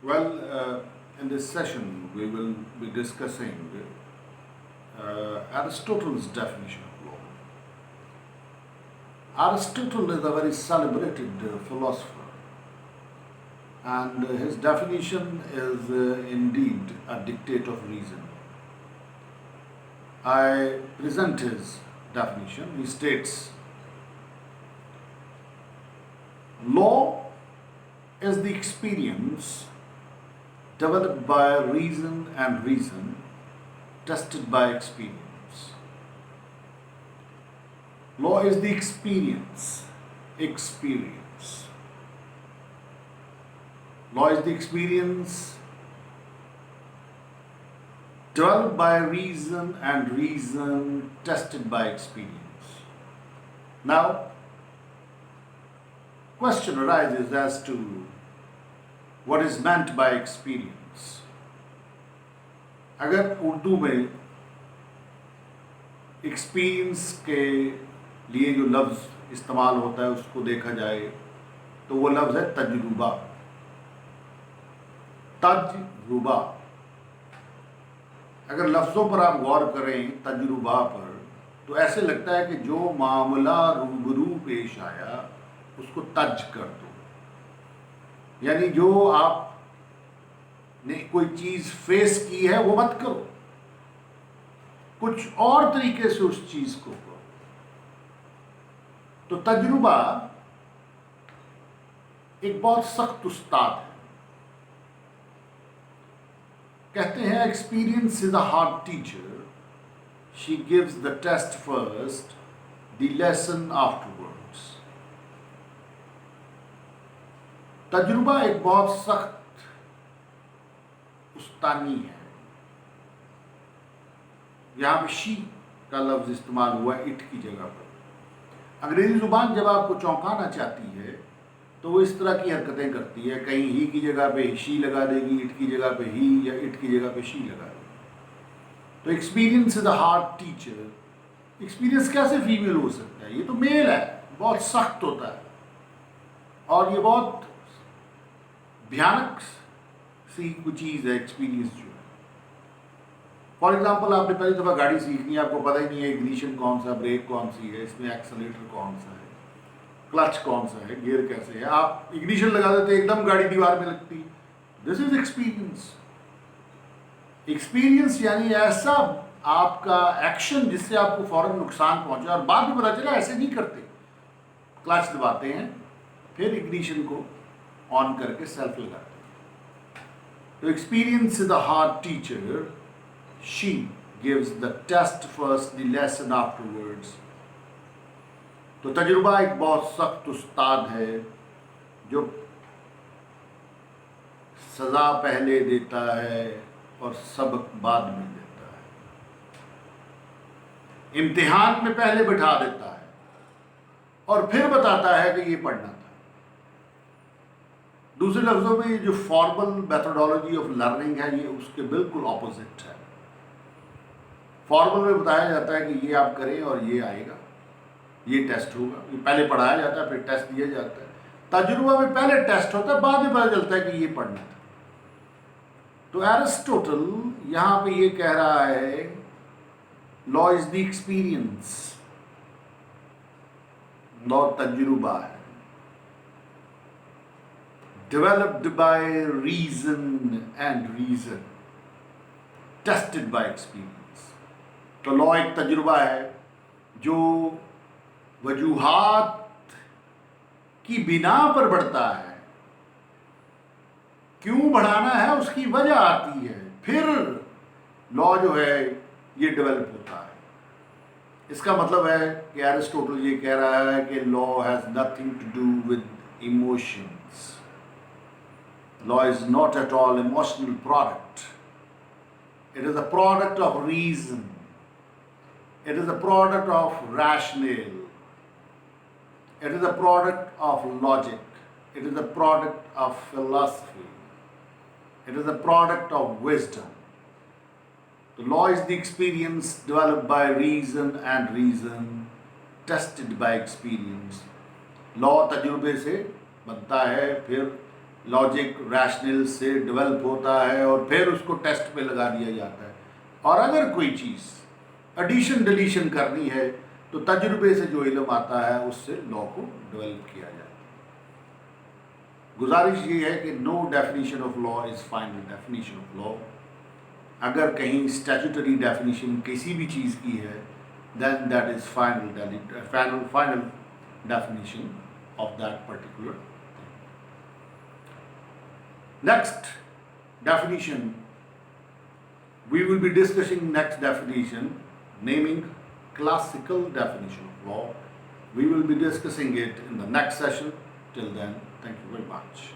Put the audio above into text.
Well, in this session, we will be discussing Aristotle's definition of law. Aristotle is a very celebrated philosopher, and his definition is indeed a dictate of reason. I present his definition. He states, law is the experience developed by reason and reason tested by experience. Law is the experience. Law is the experience developed by reason and reason tested by experience. Now, question arises as to what is meant by experience. अगर उर्दू में experience के लिए जो लफ्ज़ इस्तेमाल होता है उसको देखा जाए तो वो लफ्ज़ है तजुर्बा। तजुर्बा, अगर लफ्ज़ों पर आप गौर करें तजुर्बा पर, तो ऐसे लगता है कि जो मामला रूबरू पेश आया उसको तज कर दो, यानी जो आपने कोई चीज़ फेस की है वो मत करो, कुछ और तरीके से उस चीज़ को करो। तो तजुर्बा एक बहुत सख्त उस्ताद है। कहते हैं experience is a hard teacher, she gives the test first, the lesson afterwards. तजुर्बा एक बहुत सख्त उस्तानी है। यहाँ पे शी का लफ्ज़ इस्तेमाल हुआ इट की जगह पर। अंग्रेजी ज़ुबान जब आपको चौंकाना चाहती है तो वो इस तरह की हरकतें करती है, कहीं ही की जगह पे शी लगा देगी, इट की जगह पे ही, या इट की जगह पे शी लगा देगी। तो experience is a hard teacher. Experience कैसे फीमेल हो सकता है? ये तो मेल है, बहुत सख्त होता है और ये बहुत भयानक सी कोई चीज़ है एक्सपीरियंस जो है। फॉर एग्जाम्पल, आपने पहली दफ़ा गाड़ी सीखनी है, आपको पता ही नहीं है इग्निशन कौन सा, ब्रेक कौन सी है, इसमें एक्सेलेटर कौन सा है, क्लच कौन सा है, गियर कैसे है। आप इग्निशन लगा देते, एकदम गाड़ी दीवार में लगती। This is experience. एक्सपीरियंस यानी ऐसा आपका एक्शन जिससे आपको फौरन नुकसान पहुंचा और बाद में पता चला ऐसे नहीं करते। क्लच दबाते हैं, फिर इग्निशन को ऑन करके सेल्फ लगाते हैं। तो experience is a hard teacher, she gives the test first, the lesson afterwards. तो तजुर्बा एक बहुत सख्त उस्ताद है जो सज़ा पहले देता है और सबक बाद में देता है। इम्तिहान में पहले बिठा देता है और फिर बताता है कि ये पढ़ना था। दूसरे लफ्ज़ों में ये जो फॉर्मल मेथोडोलॉजी ऑफ लर्निंग है, ये उसके बिल्कुल ऑपोजिट है। फॉर्मल में बताया जाता है कि ये आप करें और ये आएगा, ये टेस्ट होगा। ये पहले पढ़ाया जाता है, फिर टेस्ट दिया जाता है। तजुर्बा में पहले टेस्ट होता है, बाद में पता चलता है कि ये पढ़ना था। तो एरिस्टोटल यहाँ पे ये कह रहा है, law is the experience, law तजुर्बा है, developed by reason and reason, tested by experience. तो लॉ एक तजुर्बा है जो वजूहात की बिना पर बढ़ता है। क्यों बढ़ाना है उसकी वजह आती है, फिर लॉ जो है ये डेवलप होता है। इसका मतलब है कि एरिस्टोटल ये कह रहा है कि law has nothing to do with emotions. Law is not at all emotional product, it is a product of reason, it is a product of rationale, it is a product of logic, it is a product of philosophy, it is a product of wisdom. The law is the experience developed by reason and reason tested by experience. Law तजुर्बे से बनता है, फिर logic rational से develop होता है और फिर उसको टेस्ट पे लगा दिया जाता है। और अगर कोई चीज़ एडिशन डिलीशन करनी है तो तजुर्बे से जो इल्म आता है उससे लॉ को डेवलप किया जाता है। गुजारिश ये है कि no definition of law is final definition of law. अगर कहीं स्टैट्यूटरी डेफिनेशन किसी भी चीज़ की है then that is final definition of that particular thing. Next definition, we will be discussing next definition, naming classical definition of law. We will be discussing it in the next session. Till then, thank you very much.